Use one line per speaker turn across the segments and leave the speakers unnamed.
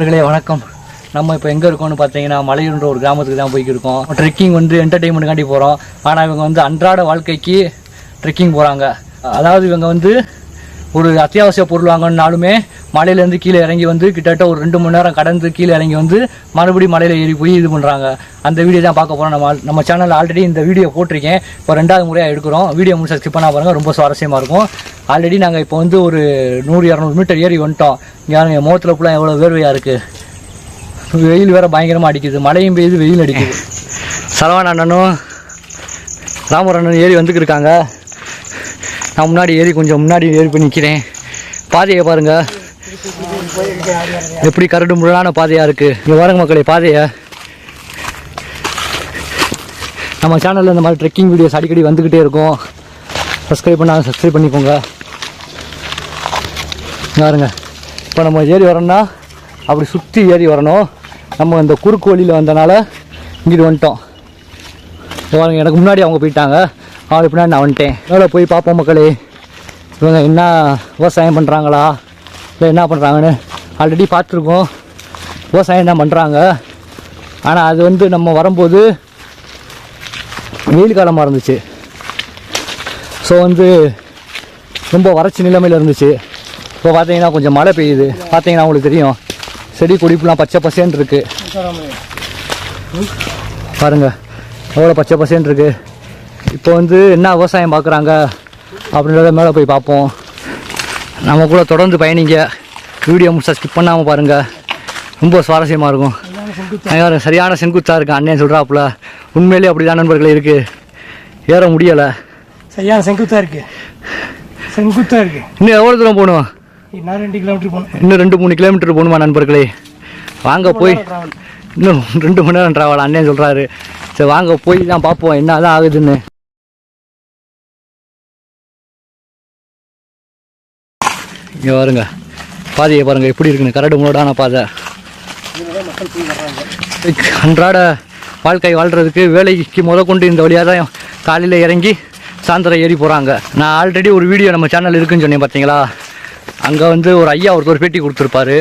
வணக்கம். நம்ம இப்போ எங்கே இருக்கோம்னு பார்த்தீங்கன்னா மலையூர்ன்ற ஒரு கிராமத்துக்கு தான் போய்க்கிருக்கோம். ட்ரெக்கிங் வந்து என்டர்டெயின்மெண்ட்டுக்காண்டி போகிறோம். ஆனால் இவங்க வந்து அன்றாட வாழ்க்கைக்கு ட்ரெக்கிங் போகிறாங்க. அதாவது இவங்க வந்து ஒரு அத்தியாவசிய பொருள் வாங்கினாலுமே மலையிலேருந்து கீழே இறங்கி வந்து கிட்டத்தட்ட ஒரு 2 மணி நேரம் கடந்து கீழே இறங்கி வந்து மறுபடியும் மலையில் ஏறி போய் இது பண்ணுறாங்க. அந்த வீடியோ தான் பார்க்க போகிறோம். நம்ம சேனலில் ஆல்ரெடி இந்த வீடியோ போட்டிருக்கேன். இப்போ 2வது முறையாக எடுக்கிறோம். வீடியோ முடிச்சு ஸ்கிப் பண்ணால் பாருங்கள், ரொம்ப சுவாரஸ்யமாக இருக்கும். ஆல்ரெடி நாங்கள் இப்போ வந்து ஒரு 100-200 மீட்டர் ஏறி வந்துட்டோம். இங்கே முகத்தில் ஃபுல்லாக எவ்வளோ வேர்வையாக இருக்குது. வெயில் வேறு பயங்கரமாக அடிக்குது. மழையும் பெய்யுது, வெயில் அடிக்குது. சரவண அண்ணனும் ராமர் அண்ணனும் ஏறி வந்துக்கிருக்காங்க. நான் முன்னாடி ஏறி கொஞ்சம் முன்னாடி ஏறி போய் நிற்கிறேன். பாதையை பாருங்கள், எப்படி கரடு முரடான பாதையாக இருக்குது. இங்கே பாருங்க மக்களே, பாதையை. நம்ம சேனலில் இந்த மாதிரி ட்ரெக்கிங் வீடியோஸ் அடிக்கடி வந்துக்கிட்டே இருக்கும். சப்ஸ்கிரைப் பண்ணால் சப்ஸ்கிரைப் பண்ணிக்கோங்க. பாருங்க, இப்போ நம்ம ஏறி வரணும்னா அப்படி சுற்றி ஏறி வரணும். நம்ம இந்த குறுக்கு வழியில் வந்தனால இங்கிட்டு வந்துட்டோம். பாருங்க, எனக்கு முன்னாடி அவங்க போயிட்டாங்க, அவளுக்கு பின்னாடி நான் வந்துட்டேன். எவ்வளோ போய் பார்ப்போம் மக்களே, இவங்க என்ன விவசாயம் பண்ணுறாங்களா இல்லை என்ன பண்ணுறாங்கன்னு. ஆல்ரெடி பார்த்துருக்கோம், விவசாயம் தான் பண்ணுறாங்க. ஆனால் அது வந்து நம்ம வரும்போது வெயில் காலமாக இருந்துச்சு. ஸோ வந்து ரொம்ப வறட்சி நிலைமையில் இருந்துச்சு. இப்போ பார்த்தீங்கன்னா கொஞ்சம் மழை பெய்யுது. பார்த்தீங்கன்னா உங்களுக்கு தெரியும், செடி கொடிப்புலாம் பச்சை பசேன்னு இருக்குது. பாருங்கள் எவ்வளோ பச்சை பசேன்னு இருக்குது. இப்போ வந்து என்ன விவசாயம் பார்க்குறாங்க அப்படின்றத மேலே போய் பார்ப்போம். நம்ம கூட தொடர்ந்து பயணிங்க. வீடியோ முடிச்சா ஸ்கிப் பண்ணாமல் பாருங்கள், ரொம்ப சுவாரஸ்யமாக இருக்கும். சரியான செங்குத்தாக இருக்குது அண்ணன் சொல்கிறாப்புல. உண்மையிலே அப்படி தான் நண்பர்களே இருக்குது. ஏற முடியலை,
சரியான செங்குத்தாக இருக்குது. செங்குத்தாக இருக்குது.
இன்னும் எவ்வளோ தூரம் போகணும்?
இன்னும் 2 கிலோமீட்டர் போகணும்.
இன்னும் 2-3 கிலோமீட்டர் போகணுமா நண்பர்களே? வாங்க போய் இன்னும் 2 மணி நேரம் ட்ராவல் அண்ணன் சொல்கிறாரு. சரி வாங்க போய் தான் பார்ப்போம் என்ன தான் ஆகுதுன்னு. இங்கே பாருங்க, பாதையை பாருங்கள் எப்படி இருக்குன்னு. கரடு முரடான பாதை. அன்றாட வாழ்க்கை வாழ்கிறதுக்கு வேலைக்கு கொண்டு இந்த வழியாக தான் காலையில் இறங்கி சாயந்தரம் ஏறி போகிறாங்க. நான் ஆல்ரெடி ஒரு வீடியோ நம்ம சேனல் இருக்குன்னு சொன்னேன் பார்த்தீங்களா. அங்கே வந்து ஒரு ஐயா ஒருத்தர் பேட்டி கொடுத்துருப்பாரு.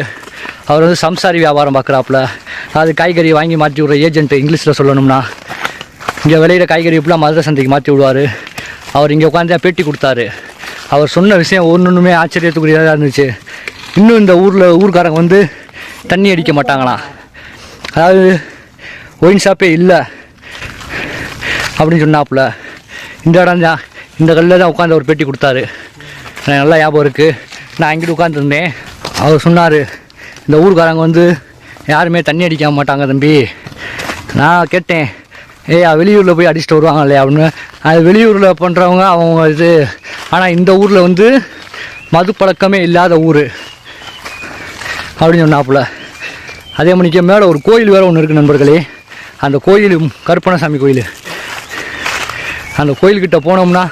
அவர் வந்து சம்சாரி வியாபாரம் பார்க்குறாப்புல. அது காய்கறி வாங்கி மாற்றி விட்ற ஏஜென்ட், இங்கிலீஷில் சொல்லணும்னா. இங்கே விளையிற காய்கறி இப்படிலாம் மதுரை சந்தைக்கு மாற்றி விடுவார். அவர் இங்கே உட்காந்து பேட்டி கொடுத்தாரு. அவர் சொன்ன விஷயம் ஒன்றுமே ஆச்சரியத்துக்குரியதாக இருந்துச்சு. இன்னும் இந்த ஊர்க்காரங்க வந்து தண்ணி அடிக்க மாட்டாங்களாம். அதாவது ஒயின் ஷாப்பே இல்லை அப்படின்னு சொன்னாப்புல. இந்த இடம் தான், இந்த கல்லில் தான் உட்காந்து அவர் பேட்டி கொடுத்தாரு. எனக்கு நல்லா ஞாபகம் இருக்குது. நான் இங்கிட்டு உட்காந்துருந்தேன். அவர் சொன்னார், இந்த ஊர்க்காரங்க வந்து யாருமே தண்ணி அடிக்க மாட்டாங்க தம்பி. நான் கேட்டேன், வெளியூரில் போய் அடிச்சுட்டு வருவாங்க இல்லையா அப்படின்னு. அது வெளியூரில் பண்ணுறவங்க அவங்க இது. ஆனால் இந்த ஊரில் வந்து மது பழக்கமே இல்லாத ஊர் அப்படின்னு சொன்னாப்புல. அதே மணிக்கு மேலே ஒரு கோயில் வேறு ஒன்று இருக்குது நண்பர்களே. அந்த கோயில் கருப்பணசாமி கோயில். அந்த கோயில்கிட்ட போனோம்னா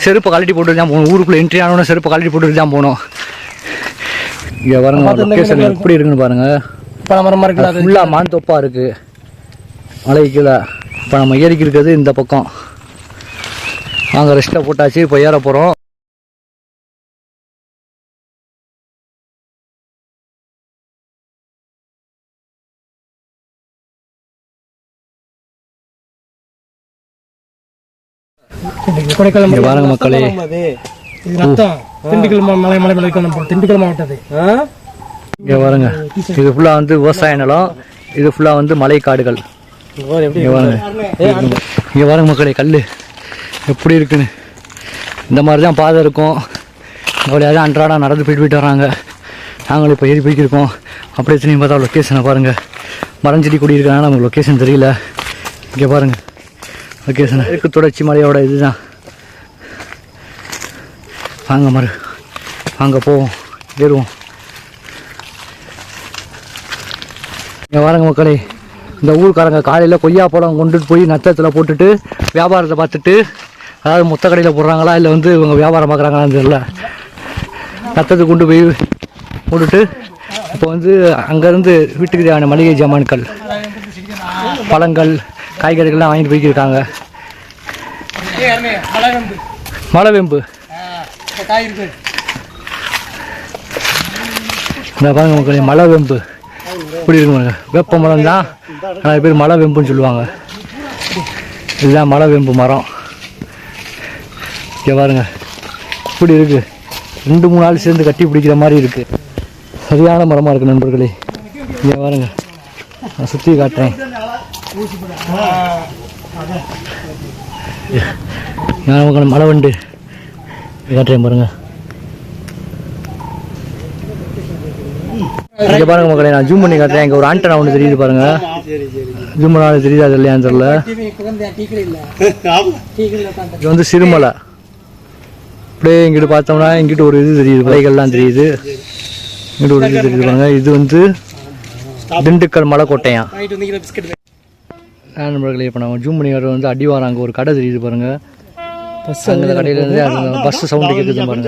செருப்பை கழட்டி போட்டு தான் போகணும். ஊருக்குள்ளே என்ட்ரி ஆனோன்னா செருப்பை கழட்டி போட்டு தான் போகணும். இங்கே பாருங்க, லொக்கேஷன் எப்படி இருக்குன்னு பாருங்கள். ஃபுல்லாக மாந்தோப்பாக இருக்குது மலை கீழே. இப்போ நம்ம ஏறிக்கி இருக்கிறது இந்த பக்கம். நாங்கள் ரெஸ்ட்டில் போட்டாச்சு, இப்போ ஏற போகிறோம். பாருங்க மக்களே,
திண்டுக்கல் மாவட்டது.
இங்கே பாருங்க, இது ஃபுல்லாக வந்து விவசாய நிலம். இது ஃபுல்லாக வந்து மலை காடுகள். இங்கே பாருங்க மக்களே, கல் எப்படி இருக்குன்னு. இந்த மாதிரி தான் பாதை இருக்கும். அப்படியே தான் அன்றாடம் நடந்து போயிட்டு வராங்க. நாங்களும் இப்போ ஏறி போய்க்கிருக்கோம். அப்படியே திரும்பி பார்த்தா லொக்கேஷனை பாருங்கள். மரஞ்செடி கொடி இருக்கிறனால நமக்கு லொக்கேஷன் தெரியல. இங்கே பாருங்கள் லொக்கேஷனை. இருக்கு தொடர்ச்சி மலையோட இதுதான். வாங்க போவோம், ஏறுவோம். இங்கே பாருங்க மக்களே, இந்த ஊருக்காரங்க காலையில் கொய்யா பழம் கொண்டுட்டு போய் நத்தத்தில் போட்டுட்டு வியாபாரத்தை பார்த்துட்டு, அதாவது மொத்த கடையில் போடுறாங்களா இல்லை வந்து இவங்க வியாபாரம் பார்க்குறாங்களான்னு தெரியல. நத்தத்துக்கு கொண்டு போய் போட்டுட்டு இப்போ வந்து அங்கேருந்து வீட்டுக்கு தேவையான மளிகை ஜாமான்கள், பழங்கள், காய்கறிகள்லாம் வாங்கிட்டு போய்க்கிருக்காங்க. மலைவேம்பு இந்த பாருங்க மக்களே, மலைவேம்பு இப்படி இருக்கு பாருங்க. வேப்ப மரம் தான் நிறைய பேர் மலை வேம்புன்னு சொல்லுவாங்க. இதுதான் மலை வேம்பு மரம். இங்கே பாருங்க இப்படி இருக்கு. 2-3 ஆள் சேர்ந்து கட்டி பிடிக்கிற மாதிரி இருக்கு. சரியான மரமாக இருக்கு நண்பர்களே. இங்கே பாருங்க, நான் சுற்றி காட்டுறேன். நான் மலை வண்டு காட்டுறேன் பாருங்க. இங்கே பாருங்க மக்களே, நான் ஜூம் பண்ணி காட்டுறேன். இங்கே ஒரு ஆண்டனா ஒன்று தெரியுது பாருங்க. ஜூம் பண்ணாலும் தெரியுது, அது இல்லையான்னு தெரியல. இது வந்து சிறுமலை. அப்படியே இங்கிட்டு பார்த்தோம்னா இங்கிட்டு ஒரு இது தெரியுது, மலைகள்லாம் தெரியுது. இங்கிட்டு ஒரு இது தெரியுது பாருங்க. இது வந்து திண்டுக்கல் மலைக்கோட்டையான். நண்பர்களே, இப்போ நம்ம ஜூம் பண்ணி வர வந்து அடிவாரம் அங்கே ஒரு கடை தெரியுது பாருங்க. அந்த கடையிலேருந்து பஸ் சவுண்டு கேட்குது பாருங்க.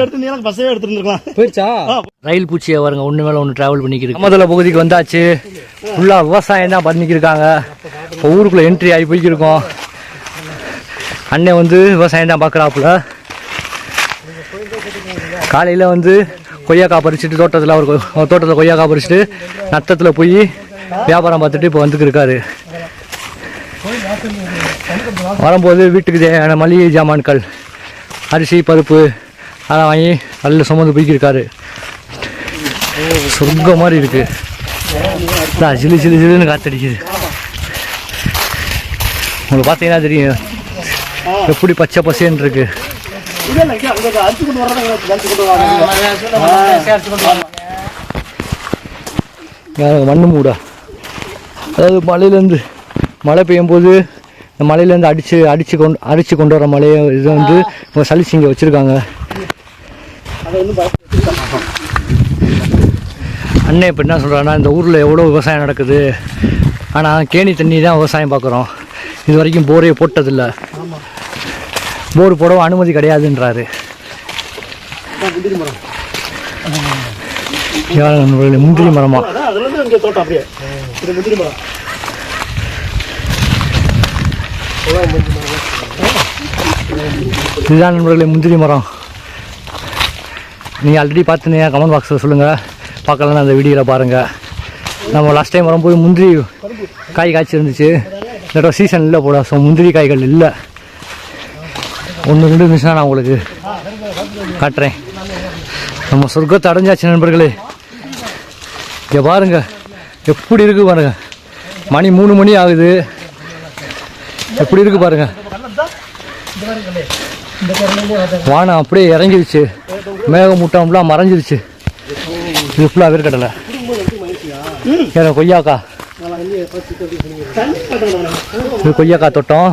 ரயில் பூச்சியை பாருங்க, ஒன்று மேலே ஒன்று ட்ராவல் பண்ணிக்கிருக்கு. சமதள பகுதிக்கு வந்தாச்சு. ஃபுல்லாக விவசாயம் தான் பண்ணிக்கிருக்காங்க. இப்போ ஊருக்குள்ளே என்ட்ரி ஆகி போய்க்கிருக்கோம். அண்ணன் வந்து விவசாயம் தான் பார்க்குறாப்புல. காலையில் வந்து கொய்யாக்காய் பறிச்சுட்டு தோட்டத்தில் கொய்யாக்காய் பறிச்சுட்டு நத்தத்தில் போய் வியாபாரம் பார்த்துட்டு இப்போ வந்துக்கிருக்காரு. வரும்போது வீட்டுக்கு தேவையான மளிகை ஜாமான்கள், அரிசி பருப்பு அதெல்லாம் வாங்கி நல்ல சுமந்து போய்க்கிருக்காரு. சொர்க்கம் மாதிரி இருக்கு. சிலு சிலு சிலுன்னு காத்தடிக்குது. உங்களுக்கு பார்த்தீங்கன்னா தெரியும் எப்படி பச்சை பசேன்னு இருக்கு. மண்ணு மூடா, அதாவது மலையிலேருந்து மழை பெய்யும் போது இந்த மலையிலேருந்து அடிச்சு கொண்டு வர மலையை இது வந்து சலிச்சு இங்கே வச்சுருக்காங்க. அண்ணன் இப்போ என்ன சொல்கிறாங்கன்னா, இந்த ஊரில் எவ்வளோ விவசாயம் நடக்குது, ஆனால் கேணி தண்ணி தான் விவசாயம் பார்க்குறோம். இது வரைக்கும் போரே போட்டதில்லை, போர் போடவும் அனுமதி கிடையாதுன்றாரு. முந்திரி மரமா? இதுதான் நண்பர்களே முந்திரி மரம். நீங்கள் ஆல்ரெடி பார்த்துனீங்க, கமெண்ட் பாக்ஸில் சொல்லுங்கள். பார்க்கலாம் அந்த வீடியோவில் பாருங்கள். நம்ம லாஸ்ட் டைம் வரும்போது முந்திரி காய் காய்ச்சி இருந்துச்சு. இந்த சீசன் இல்லை போட, ஸோ முந்திரி காய்கள் இல்லை. 1-2 நிமிஷம் நான் உங்களுக்கு காட்டுறேன். நம்ம சொர்க்கத்தை அடைஞ்சாச்சு நண்பர்களே. இங்கே பாருங்க எப்படி இருக்கு பாருங்க. மணி 3 மணி ஆகுது. எப்படி இருக்கு பாருங்க. வானம் அப்படியே இறங்கிடுச்சு. மேகமூட்டம்லாம் மறைஞ்சிருச்சு. இது ஃபுல்லாக வேர்க்கடலை, கொய்யாக்கா. இது கொய்யாக்கா தோட்டம்.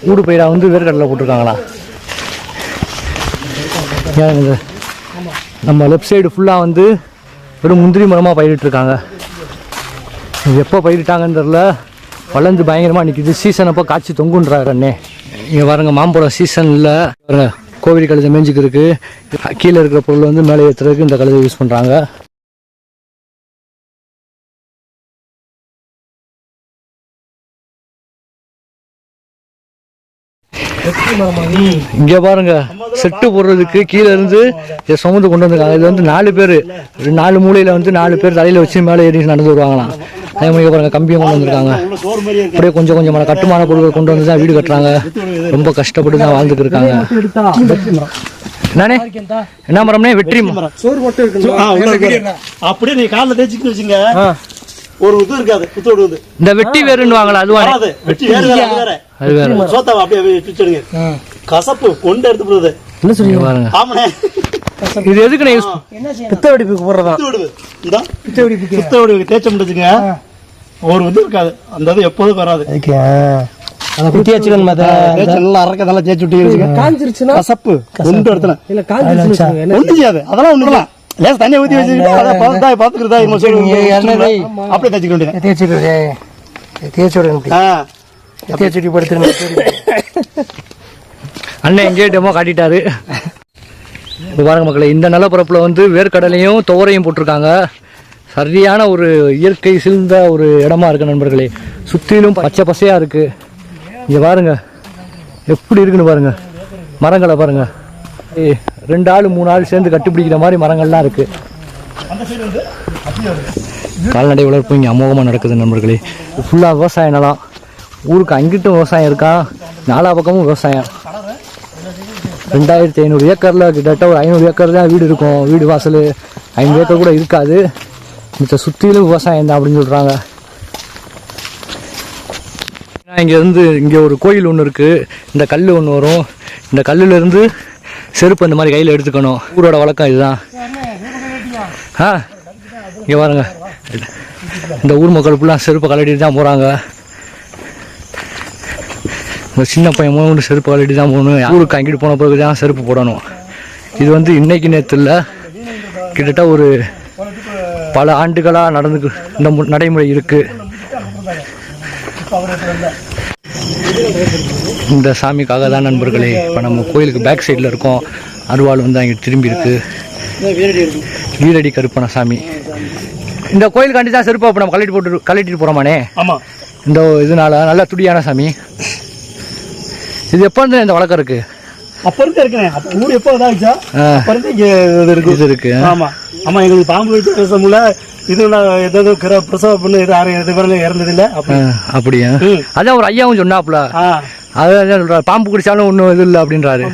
ஊடு பயிராக வந்து வேர்க்கடலை போட்டிருக்காங்களா. நம்ம லெஃப்ட் சைடு ஃபுல்லாக வந்து வெறும் முந்திரி மரமாக பயிரிட்டுருக்காங்க. இது எப்போ பயிரிட்டாங்கன்னு தெரில. வளர்ந்து பயங்கரமாக நிற்கிது. சீசன் அப்போ காய்ச்சி தொங்குன்றாரு அண்ணே. இங்கே பாருங்க, மாம்பழம் சீசனில் பாருங்க கோவில் கழுதை மேய்ஞ்சிக்கு இருக்குது. கீழே இருக்கிற பொருள் வந்து மேலே ஏற்றுறதுக்கு இந்த கழுதை யூஸ் பண்ணுறாங்க. இங்க பாருங்க, செட்டு போடுறதுக்கு கீழே இருந்து சுமந்து கொண்டு வந்திருக்காங்க. இது வந்து 4 பேர், 4 மூலையில வந்து 4 பேர் தலையில வச்சு மேலே ஏறி நடந்து வருவாங்களாம். அதே மாதிரி பாருங்க, கம்பியும் கொண்டு வந்திருக்காங்க. அப்படியே கொஞ்சம் கொஞ்சமான கட்டுமான பொருட்கள் கொண்டு வந்து தான் வீடு கட்டுறாங்க. ரொம்ப கஷ்டப்பட்டு தான் வாழ்ந்துட்டு இருக்காங்க. என்னே என்ன மரம்னே? வெற்றி மரம்.
அப்படியே நீ காலில் தேய்ச்சிட்டு வச்சுங்க, ஒரு இது இருக்காது, குத்தோடு வந்து
இந்த வெட்டி வேறுன்னு வாங்கலாம். அதுவா
வெட்டி வேற அது வேற. சோத்தாவை அப்படியே பிடிச்சிடுங்க. கசப்பு கொண்டு எடுத்து போடுறது.
என்ன சொல்லுங்க பாருங்க.
ஆமாண்ணே,
இது எதுக்கு
பித்த வெடிப்புக்கு போடுறதா?
பித்த வெடிப்புக்கு தேய்ச்ச முடிச்சுங்க, ஒரு இது இருக்காது. அந்த இது எப்போதும் வராது. கசப்பு கொண்டு எடுத்தன ஒண்ணு செய்யாது. அதெல்லாம் ஒண்ணு இல்லை. லேஸ் தண்ணியை ஊற்றி வச்சுக்கிட்டு பார்த்துக்கிறதா அப்படியே தேய்ச்சி விடுங்க.
அண்ணன் எங்கேயோ டெமோ காட்டிட்டாரு. பாருங்க மக்களே, இந்த நிலப்பரப்புல வந்து வேர்க்கடலையும் துவரையும் போட்டிருக்காங்க. சரியான ஒரு இயற்கை சிறந்த ஒரு இடமா இருக்கு நண்பர்களே. சுற்றிலும் பச்சை பசையா இருக்கு. இங்க பாருங்க எப்படி இருக்குன்னு பாருங்க. மரங்களை பாருங்க, 2 ஆள் 3 ஆள் சேர்ந்து கட்டிப்பிடிக்கிற மாதிரி மரங்கள்லாம் இருக்கு. கால்நடை வளர்ப்பு இங்கே அமோகமாக நடக்குது நண்பர்களே. ஃபுல்லாக விவசாய நிலம். ஊருக்கு அங்கிட்டும் விவசாயம் இருக்கா, நாலா பக்கமும் விவசாயம். 2500 ஏக்கரில் கிட்டத்தட்ட ஒரு 500 ஏக்கர் தான் வீடு இருக்கும். வீடு வாசல் 5 ஏக்கர் கூட இருக்காது. மிச்ச சுற்றிலும் விவசாயம் தான் அப்படின்னு சொல்கிறாங்க. இங்கே ஒரு கோயில் ஒன்று இருக்குது. இந்த கல் ஒன்று வரும். இந்த கல்லுலேருந்து செருப்பு அந்த மாதிரி கையில் எடுத்துக்கணும். ஊரோட வழக்கம் இதுதான். இங்கே பாருங்க, இந்த ஊர் மக்கள் ஃபுல்லாக செருப்பை கலட்டிட்டு தான் போகிறாங்க. இந்த சின்ன பையன் மூணு செருப்பு கலட்டி தான் போகணும். ஊருக்கு அங்கிட்டு போன பிறகு தான் செருப்பு போடணும். இது வந்து இன்னைக்கு நேற்று இல்லை, கிட்டத்தட்ட ஒரு பல ஆண்டுகளாக நடந்து இந்த நடைமுறை இருக்குது. இந்த சாமிக்காக தான் நண்பர்களே இப்போ நம்ம கோயிலுக்கு பேக் சைடில் இருக்கோம். அருவாள் வந்து அங்கே திரும்பி இருக்கு. வீரடி கருப்பண சாமி. இந்த கோயிலுக்காண்டி தான் செருப்பா இப்போ நம்ம கழட்டிட்டு போகிறோமானே.
ஆமாம்,
இந்த இதனால நல்ல துடியான சாமி. இது எப்போ இருந்து இந்த வழக்கம் இருக்கு?
அப்போ இருந்து இருக்குண்ணே. அப்போ ஊர் எப்போ இதாகிச்சா அப்போ இருந்து இங்கே இது இருக்கு. ஆமாம் ஆமாம், எங்களுக்கு பாம்பு வச்சு பேசமுல இது ஏதாவது பிரசவ பண்ணு இது இறந்ததில்லை.
அப்படியா? அதான் ஒரு ஐயாவும் சொன்னாப்புல. அதான் சொல்றாரு, பாம்பு குடிச்சாலும் ஒன்றும் இது இல்லை அப்படின்றாரு.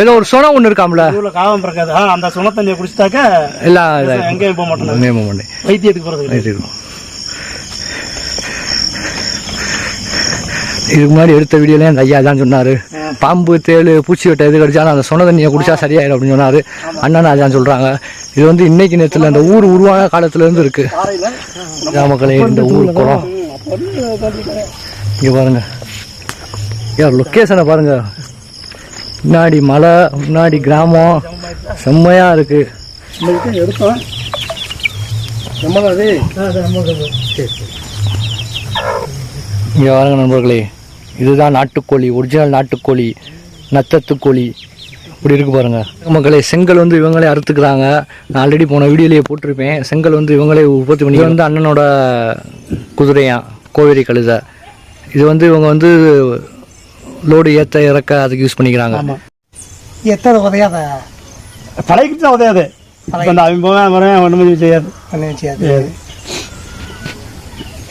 ஏதோ ஒரு சுனம் ஒன்று இருக்காம்ல,
காவம் பிறக்காது. அந்த சுன தண்ணியை குடிச்சிட்டாக்க
எல்லாம்
எங்கேயும் போக மாட்டேன், வைத்தியத்துக்கு போகிறது.
இதுக்கு முன்னாடி எடுத்த வீடியோல அந்த ஐயா தான் சொன்னாரு, பாம்பு தேள் பூச்சி வெட்ட எது கடிச்சாலும் அந்த சொன்ன தண்ணியை குடிச்சா சரியாயிடும் அப்படின்னு சொன்னாரு. அண்ணன் அதான் சொல்றாங்க. இது வந்து இன்னைக்கு நேரத்தில் அந்த ஊர் உருவான காலத்துல இருந்து இருக்கு. மக்களே, இந்த ஊர் குளம் இங்க பாருங்க, லொக்கேஷனை பாருங்க. முன்னாடி மலை, முன்னாடி கிராமம், செம்மையா இருக்கு. இங்க பாருங்க நண்பர்களே, இதுதான் நாட்டுக்கோழி, ஒரிஜினல் நாட்டுக்கோழி, நத்தத்துக்கோழி. இப்படி இருக்கு பாருங்க மக்களே. செங்கல் வந்து இவங்களே அறுத்துக்கிறாங்க. நான் ஆல்ரெடி போன வீடியோலேயே போட்டிருப்பேன். செங்கல் வந்து இவங்களே உற்பத்தி பண்ணி, வந்து அண்ணனோட குதிரையா கோவேரி கழுதை. இது வந்து இவங்க வந்து லோடு ஏற்ற இறக்க அதுக்கு யூஸ் பண்ணிக்கிறாங்க.
எத்தனை உதையாத
தலைக்கு தான் உதையாது. ஒன்றுமே செய்யாது.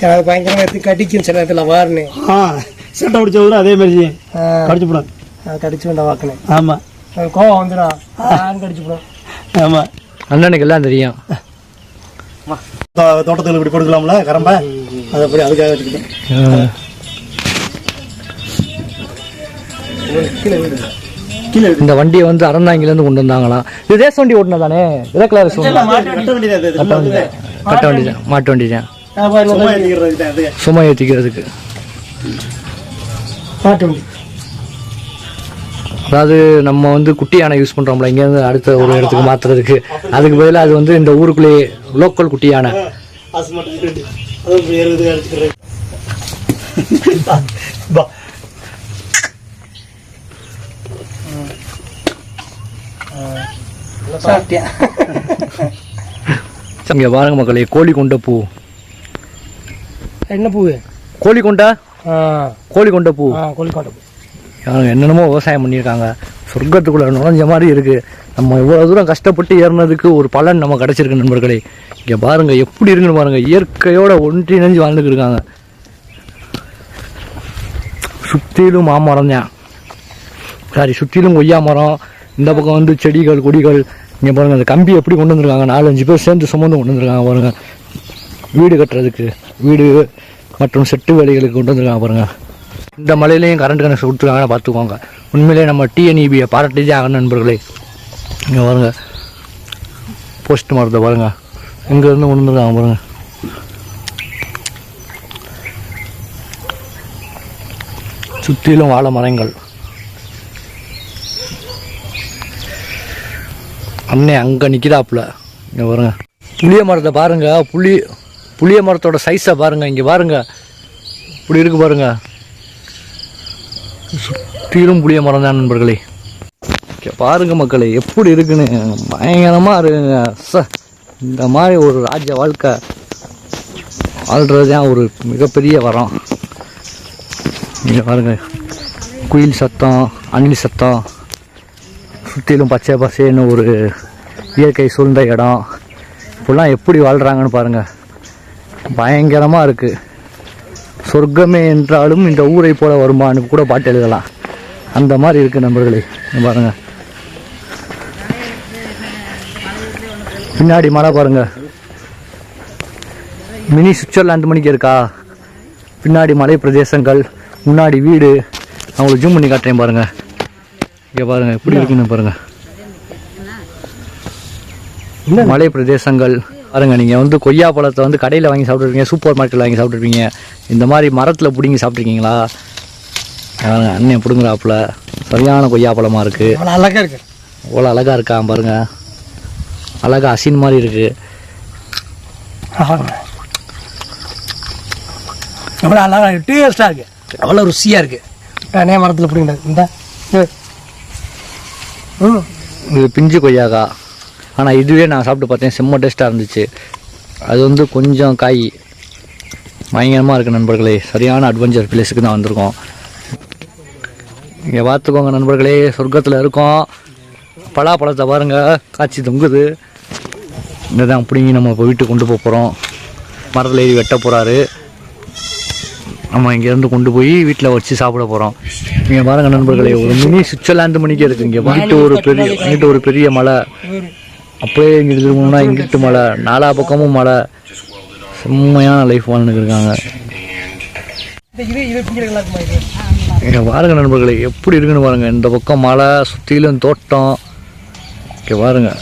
யாராவது பயங்கரமாக கடிக்கும் சில இடத்துல வாருன்னு.
சட்டை பிடிச்சவரும் அதே மாதிரி கடிச்சு போடும்.
கடிச்சு வேண்டாம் வாக்குனேன்.
ஆமாம்,
கோவம் வந்துடும், கடிச்சு போடும்.
ஆமாம்,
அண்ணனுக்கு எல்லாம் தெரியும்.
தோட்டத்தில் இப்படி கொடுக்கலாம்ல கரம்பை, அது அப்படி அதுக்காக வச்சுக்கிட்டேன்.
இந்த வண்டியை வந்து அறந்தாங்கிலேருந்து கொண்டு வந்தாங்களாம். இது ரேஸ் வண்டி ஓட்டினா தானே? கட்ட வண்டி தான், மாட்டு வண்டி தான், சும்மா ஏற்றிக்கிறதுக்கு. அதாவது நம்ம வந்து குட்டி யானை யூஸ் பண்ணுறோம்ல, இங்கேருந்து அடுத்த ஒரு இடத்துக்கு மாற்றுறதுக்கு, அதுக்கு பதிலாக அது வந்து இந்த ஊருக்குள்ளேயே லோக்கல் குட்டி யானை. இங்கே பாருங்க மக்களே, கோழி கொண்ட பூ.
என்ன பூ?
கோழி கொண்டா, கோழி கொண்ட பூ.
கோழி கொண்ட பூ
என்னென்னமோ விவசாயம் பண்ணியிருக்காங்க. சொர்க்கத்துக்குள்ள நுழைஞ்ச மாதிரி இருக்கு. நம்ம இவ்வளோ தூரம் கஷ்டப்பட்டு ஏறினதுக்கு ஒரு பலன் நம்ம கிடச்சிருக்கு நண்பர்களே. இங்கே பாருங்க எப்படி இருக்குன்னு பாருங்க. இயற்கையோட ஒன்றிணைஞ்சு வாழ்ந்துட்டு இருக்காங்க. சுற்றிலும் மாமரம் தான், சாரி சுற்றிலும் கொய்யா மரம். இந்த பக்கம் வந்து செடிகள் கொடிகள். இங்கே பாருங்க, அந்த கம்பி எப்படி கொண்டு வந்துருக்காங்க. 4-5 பேர் சேர்ந்து சுமந்து கொண்டு வந்துருக்காங்க பாருங்க. வீடு கட்டுறதுக்கு, வீடு மற்றும் செட்டு வேலைகளுக்கு கொண்டு வந்துருக்காங்க பாருங்க. இந்த மலையிலையும் கரண்ட் கனெக்ஷன் கொடுத்துருக்காங்க, பார்த்துக்கோங்க. உண்மையிலே நம்ம டிஎன்இபியை பாராட்டிதே ஆகணும் நண்பர்களே. இங்கே பாருங்க, போஸ்ட் மரத்தை பாருங்க, இங்கேருந்து கொண்டு வந்துருக்காங்க பாருங்க. சுற்றிலும் வாழை மரங்கள். அண்ணே அங்கே நிற்கிறாப்புல. இங்கே பாருங்க, புளிய மரத்தை பாருங்க. புளிய மரத்தோட சைஸை பாருங்க. இங்கே பாருங்க, இப்படி இருக்கு பாருங்க. சுற்றிலும் புளிய மரம் தான் நண்பர்களே. பாருங்க மக்களே எப்படி இருக்குன்னு, பயங்கரமாக இருக்குங்க. இந்த மாதிரி ஒரு ராஜ்ய வாழ்க்கை வாழ்கிறது தான் ஒரு மிகப்பெரிய வரம். இங்கே பாருங்க, குயில் சத்தம், அணில் சத்தம், சுற்றிலும் பச்சை பசேன்னு ஒரு இயற்கை சூழ்ந்த இடம். இப்போல்லாம் எப்படி வாழ்கிறாங்கன்னு பாருங்கள். பயங்கரமாக இருக்குது. சொர்க்கமே என்றாலும் இந்த ஊரை போல வருமானு கூட பாட்டு எழுதலாம். அந்த மாதிரி இருக்குது நண்பர்களே. பாருங்கள், பின்னாடி மலை பாருங்கள். மினி சுவிட்சர்லாந்து மணிக்கு இருக்கா. பின்னாடி மலை பிரதேசங்கள், முன்னாடி வீடு. அவங்களுக்கு ஜூம் பண்ணி காட்டுறேன் பாருங்கள். இங்கே பாருங்கள் எப்படி இருக்குன்னு பாருங்கள். மலை பிரதேசங்கள் பாருங்கள். நீங்கள் வந்து கொய்யா பழத்தை வந்து கடையில் வாங்கி சாப்பிட்ருப்பீங்க, சூப்பர் மார்க்கெட்டில் வாங்கி சாப்பிட்ருப்பீங்க. இந்த மாதிரி மரத்தில் பிடிங்கி சாப்பிட்ருக்கீங்களா? அண்ணன் பிடுங்குறாப்புல சரியான கொய்யா பழமாக இருக்குது.
அழகாக இருக்கு.
அவ்வளோ அழகாக இருக்கா பாருங்கள். அழகாக அசின் மாதிரி இருக்குது.
எவ்வளோ அழகாக இருக்குது, டேஸ்ட்டாக இருக்குது, அவ்வளோ ருசியாக இருக்குது. அண்ணே மரத்தில் பிடிங்கிறது இந்த
இது பிஞ்சு கொய்யாக்கா. ஆனால் இதுவே நான் சாப்பிட்டு பார்த்தேன், செம்ம டேஸ்ட்டாக இருந்துச்சு. அது வந்து கொஞ்சம் காய் பயங்கரமாக இருக்குது நண்பர்களே. சரியான அட்வென்ச்சர் பிளேஸுக்கு தான் வந்திருக்கோம். இங்கே பார்த்துக்கோங்க நண்பர்களே, சொர்க்கத்தில் இருக்கோம். பலாப்பழத்தை பாருங்கள், காய்ச்சி தொங்குது. இங்கே தான் பிடிங்கி நம்ம இப்போ வீட்டுக்கு கொண்டு போக போகிறோம். மரத்தில் ஏறி வெட்ட போகிறாரு. நம்ம இங்கேருந்து கொண்டு போய் வீட்டில் வச்சு சாப்பிட போகிறோம். இங்கே பாருங்கள் நண்பர்களே, ஒரு மினி சுவிட்சர்லாந்து மணிக்கே இருக்குது. இங்கே இங்கிட்டு ஒரு பெரிய மலை, அப்படியே இங்கிட்டு இருக்கணும்னா இங்கிட்டு மலை, நாலா பக்கமும் மலை. செம்மையான லைஃப் வாழ்ந்துட்டு இருக்காங்க. இங்கே பாருங்கள் நண்பர்களே எப்படி இருக்குன்னு பாருங்கள். இந்த பக்கம் மலை, சுற்றிலும் தோட்டம். இங்கே பாருங்கள்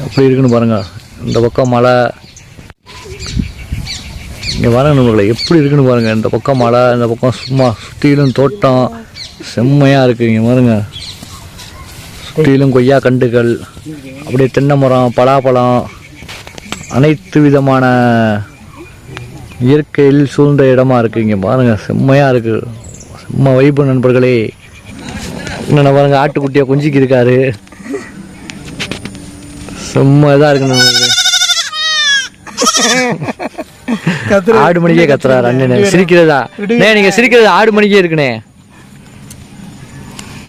எப்படி இருக்குன்னு பாருங்கள். இந்த பக்கம் மலை. இங்கே பாருங்கள் நண்பர்களே எப்படி இருக்குன்னு பாருங்கள். இந்த பக்கம் மலை, இந்த பக்கம் சும்மா சுற்றிலும் தோட்டம். செம்மையாக இருக்குது. இங்கே பாருங்கள், சுற்றிலும் கொய்யா கண்டுகள், அப்படியே தென்னை மரம், பலாப்பழம், அனைத்து விதமான இயற்கையில் சூழ்ந்த இடமா இருக்குது. இங்கே பாருங்கள் செம்மையாக இருக்குது. செம்ம வைப்பு நண்பர்களே. என்னென்ன பாருங்கள், ஆட்டுக்குட்டியாக குஞ்சிக்கு இருக்காரு. செம்ம இதாக இருக்கு நண்பர்களே. ஆடு மணிக்கே கத்துறாரு அண்ணன். சிரிக்கிறதா? நீங்கள் சிரிக்கிறது ஆடு மணிக்கே இருக்குண்ணே.